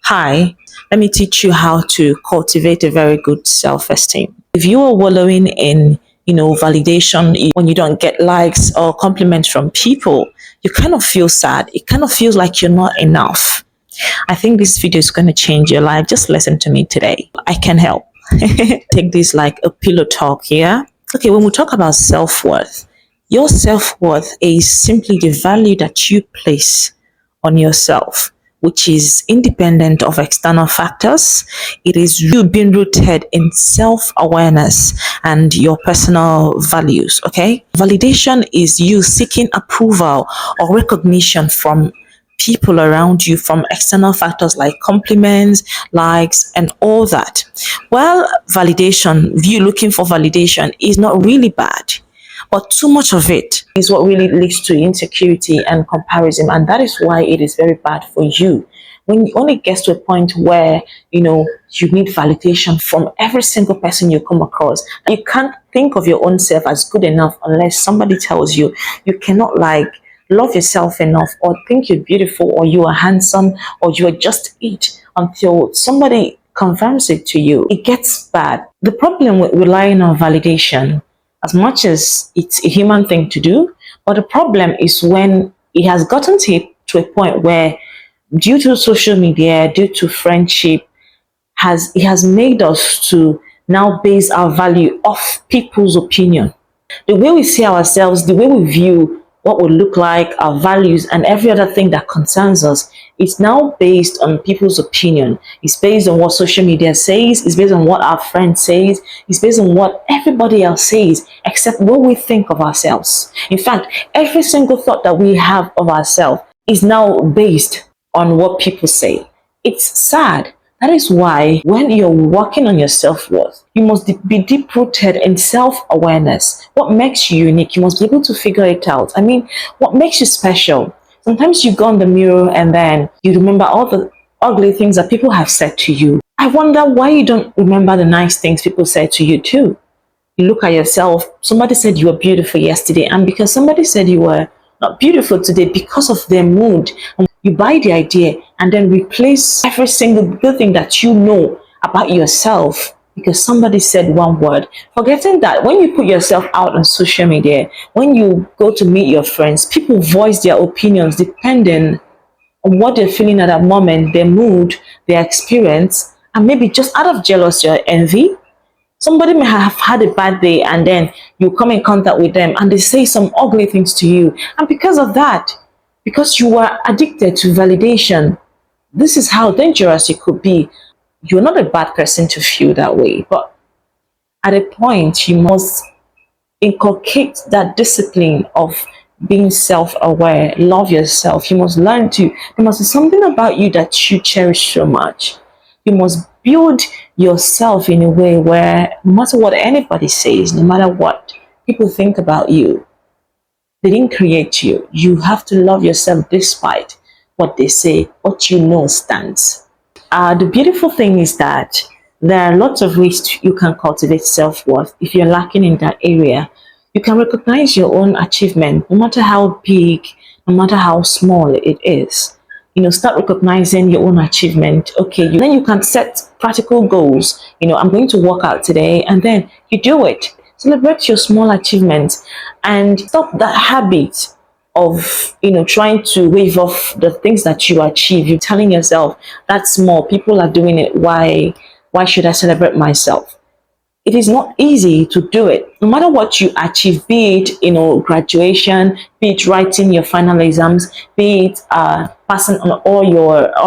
Hi, let me teach you how to cultivate a very good self-esteem. If you are wallowing in, validation when you don't get likes or compliments from people, you kind of feel sad. It kind of feels like you're not enough. I think this video is going to change your life. Just listen to me today. I can help. Take this like a pillow talk here. Okay, when we talk about self-worth, your self-worth is simply the value that you place on yourself, which is independent of external factors. It is you being rooted in self awareness and your personal values. Okay. Validation is you seeking approval or recognition from people around you, from external factors like compliments, likes, and all that. Well, validation, you looking for validation is not really bad, but too much of it is what really leads to insecurity and comparison. And that is why it is very bad for you. When it gets to a point where, you need validation from every single person you come across, you can't think of your own self as good enough unless somebody tells you. You cannot love yourself enough or think you're beautiful or you are handsome or you are just it until somebody confirms it to you. It gets bad. The problem with relying on validation, as much as it's a human thing to do, but the problem is when it has gotten to a point where, due to social media, due to friendship, it has made us to now base our value off people's opinion. The way we see ourselves, the way we view what we look like, our values, and every other thing that concerns us is now based on people's opinion. It's based on what social media says, it's based on what our friends says, it's based on what everybody else says, except what we think of ourselves. In fact, every single thought that we have of ourselves is now based on what people say. It's sad. That is why when you're working on your self-worth, you must be deep-rooted in self-awareness. What makes you unique? You must be able to figure it out. I mean, what makes you special? Sometimes you go on the mirror and then you remember all the ugly things that people have said to you. I wonder why you don't remember the nice things people said to you too. You look at yourself, somebody said you were beautiful yesterday, and because somebody said you were not beautiful today because of their mood, you buy the idea and then replace every single good thing that you know about yourself because somebody said one word. Forgetting that when you put yourself out on social media, when you go to meet your friends, people voice their opinions depending on what they're feeling at that moment, their mood, their experience, and maybe just out of jealousy or envy. Somebody may have had a bad day and then you come in contact with them and they say some ugly things to you. And because of that, because you are addicted to validation, this is how dangerous it could be. You're not a bad person to feel that way, but at a point, you must inculcate that discipline of being self-aware, love yourself. You must learn to, there must be something about you that you cherish so much. You must build yourself in a way where no matter what anybody says, no matter what people think about you, they didn't create you. You have to love yourself despite what they say, what you know stands. The beautiful thing is that there are lots of ways you can cultivate self-worth. If you're lacking in that area, you can recognize your own achievement, no matter how big, no matter how small it is. Start recognizing your own achievement. Okay, then you can set practical goals. I'm going to work out today, and then you do it. Celebrate your small achievements and stop that habit of trying to wave off the things that you achieve. You're telling yourself that's small, people are doing it, why should I celebrate myself? It is not easy to do it. No matter what you achieve, be it graduation, be it writing your final exams, be it passing on all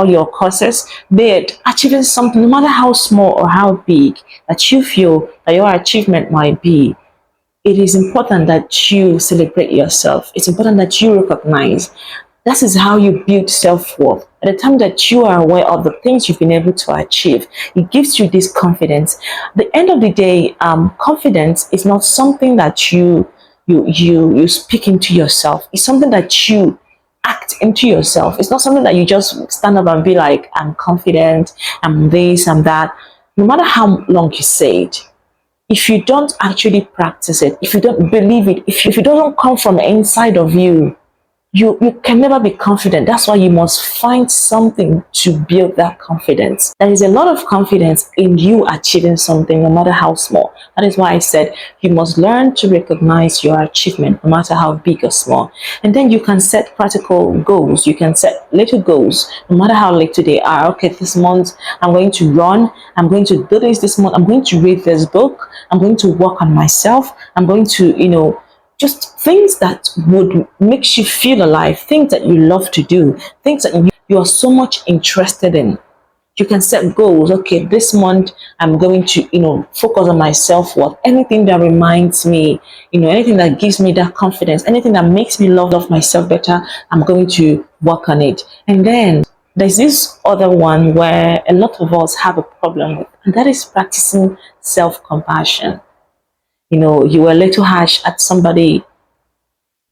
your courses, be it achieving something, no matter how small or how big that you feel that your achievement might be, it is important that you celebrate yourself. It's important that you recognize. That is how you build self-worth. At the time that you are aware of the things you've been able to achieve, it gives you this confidence. At the end of the day, confidence is not something that you speak into yourself. It's something that you act into yourself. It's not something that you just stand up and be like, I'm confident, I'm this, I'm that. No matter how long you say it, if you don't actually practice it, if you don't believe it, if it doesn't come from the inside of you, you can never be confident. That's why you must find something to build that confidence. There is a lot of confidence in you achieving something, no matter how small. That is why I said you must learn to recognize your achievement, no matter how big or small. And then you can set practical goals. You can set little goals, no matter how little they are. Okay, this month I'm going to run. I'm going to do this month. I'm going to read this book. I'm going to work on myself. I'm going to, just things that would make you feel alive, things that you love to do, things that you are so much interested in. You can set goals. Okay, this month I'm going to, focus on my self-worth. Anything that reminds me, anything that gives me that confidence, anything that makes me love myself better, I'm going to work on it. And then there's this other one where a lot of us have a problem with, and that is practicing self-compassion. You were a little harsh at somebody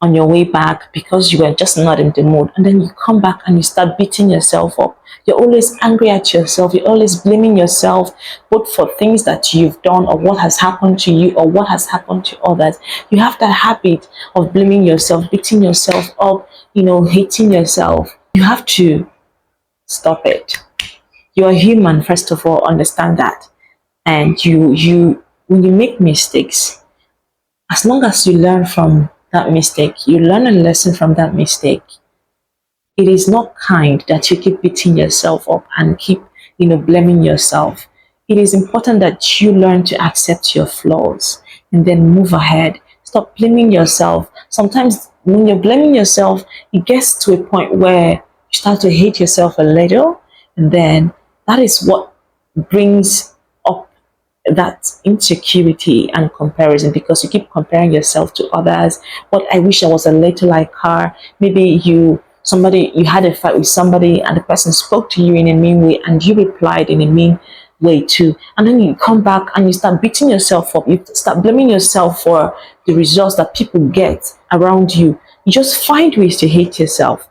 on your way back because you were just not in the mood. And then you come back and you start beating yourself up. You're always angry at yourself. You're always blaming yourself, both for things that you've done or what has happened to you or what has happened to others. You have that habit of blaming yourself, beating yourself up, hating yourself. You have to stop it. You're human, first of all, understand that. And when you make mistakes, as long as you learn from that mistake, you learn a lesson from that mistake, it is not kind that you keep beating yourself up and keep, blaming yourself. It is important that you learn to accept your flaws and then move ahead. Stop blaming yourself. Sometimes when you're blaming yourself, it gets to a point where you start to hate yourself a little, and then that is what brings up that insecurity and comparison, because you keep comparing yourself to others. But I wish I was a little like her. Maybe you had a fight with somebody and the person spoke to you in a mean way and you replied in a mean way too, and then you come back and you start beating yourself up. You start blaming yourself for the results that people get around you. You just find ways to hate yourself.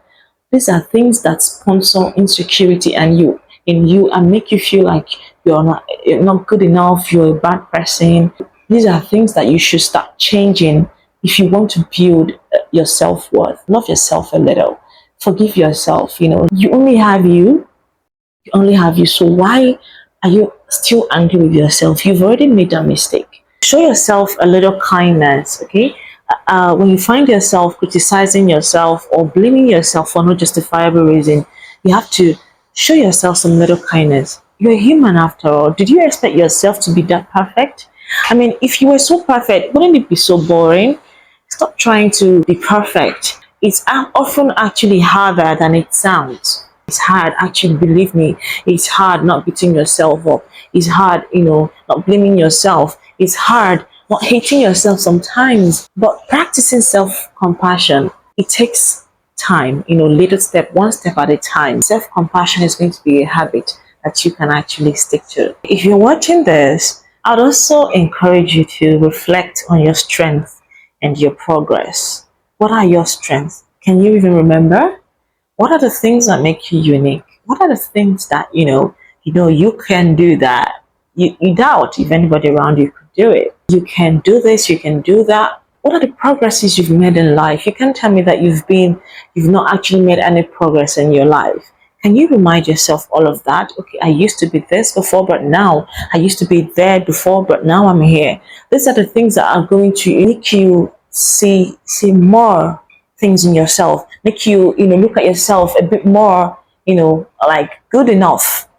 These are things that sponsor insecurity in you and make you feel like you're not good enough, you're a bad person. These are things that you should start changing if you want to build your self-worth. Love yourself a little. Forgive yourself. You only have you. You only have you. So why are you still angry with yourself? You've already made a mistake. Show yourself a little kindness, okay? When you find yourself criticizing yourself or blaming yourself for no justifiable reason, you have to show yourself some little kindness. You're a human after all. Did you expect yourself to be that perfect? I mean, if you were so perfect, wouldn't it be so boring? Stop trying to be perfect. It's often actually harder than it sounds. It's hard, actually, believe me. It's hard not beating yourself up. It's hard, not blaming yourself. It's hard not hating yourself sometimes. But practicing self-compassion, it takes time, little step, one step at a time. Self-compassion is going to be a habit that you can actually stick to. If you're watching this, I'd also encourage you to reflect on your strengths and your progress. What are your strengths? Can you even remember? What are the things that make you unique? What are the things that, you can do that you doubt if anybody around you could do it? You can do this, you can do that. What are the progresses you've made in life? You can't tell me that you've not actually made any progress in your life. Can you remind yourself all of that? Okay, I used to be this before, but now I used to be there before, but now I'm here. These are the things that are going to make you see more things in yourself, make you, look at yourself a bit more, like good enough.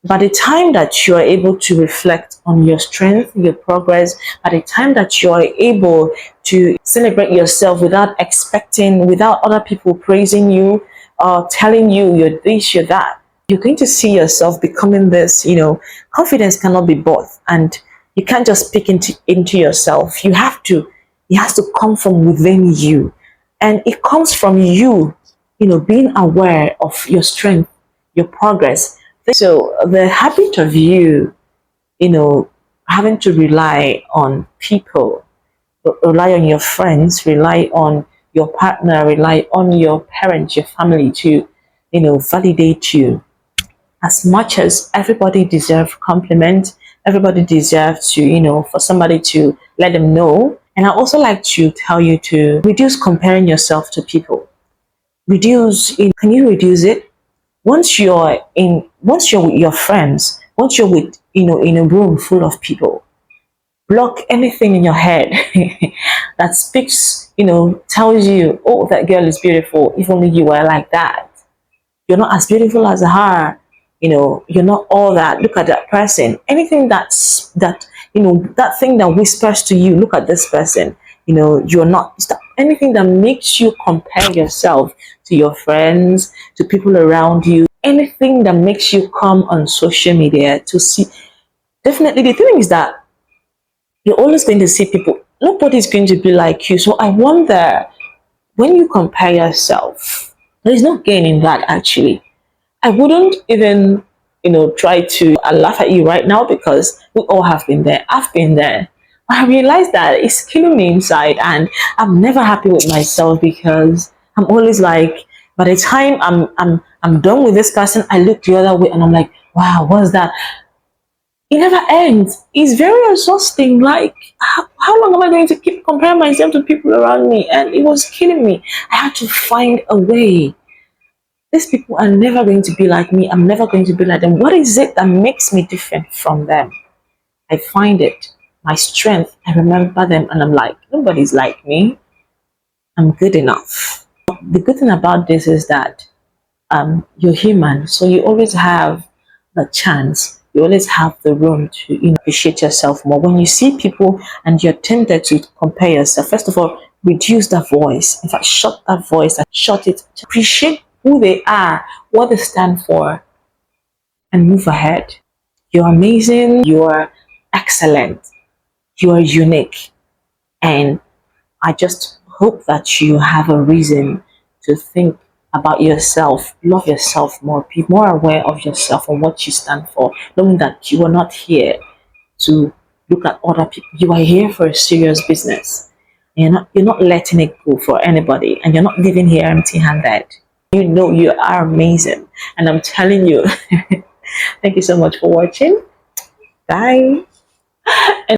By the time that you are able to reflect on your strength, your progress, by the time that you are able to celebrate yourself without other people praising you or telling you you're this, you're that, you're going to see yourself becoming this, confidence cannot be bought, and you can't just speak into yourself. It has to come from within you. And it comes from you, being aware of your strength, your progress. So the habit of you, having to rely on people, rely on your friends, rely on your partner, rely on your parents, your family to, validate you. As much as everybody deserves compliment, everybody deserves to, for somebody to let them know. And I also like to tell you to reduce comparing yourself to people. Can you reduce it? Once you're with your friends, once you're with, in a room full of people, block anything in your head that speaks, tells you, oh, that girl is beautiful. If only you were like that. You're not as beautiful as her. You're not all that. Look at that person. Anything that thing that whispers to you, look at this person. You're not. Anything that makes you compare yourself to your friends, to people around you. Anything that makes you come on social media to see. Definitely, the thing is that you're always going to see people. Nobody's going to be like you. So I wonder, when you compare yourself, there is no gain in that actually. I wouldn't even, try to laugh at you right now because we all have been there. I've been there. But I realized that it's killing me inside, and I'm never happy with myself because I'm always like, by the time I'm done with this person, I look the other way and I'm like, wow, what's that? It never ends. It's very exhausting. Like, how long am I going to keep comparing myself to people around me? And it was killing me. I had to find a way. These people are never going to be like me. I'm never going to be like them. What is it that makes me different from them? I find it. My strength. I remember them and I'm like, nobody's like me. I'm good enough. The good thing about this is that you're human, so you always have the chance. You always have the room to appreciate yourself more. When you see people and you're tempted to compare yourself, first of all, reduce that voice. In fact, shut that voice and shut it. Appreciate who they are, what they stand for, and move ahead. You're amazing. You're excellent. You are unique, and I just hope that you have a reason to think about yourself, love yourself more, be more aware of yourself and what you stand for, knowing that you are not here to look at other people. You are here for a serious business. You're not letting it go for anybody, and you're not living here empty-handed. You know you are amazing, and I'm telling you. Thank you so much for watching. Bye. And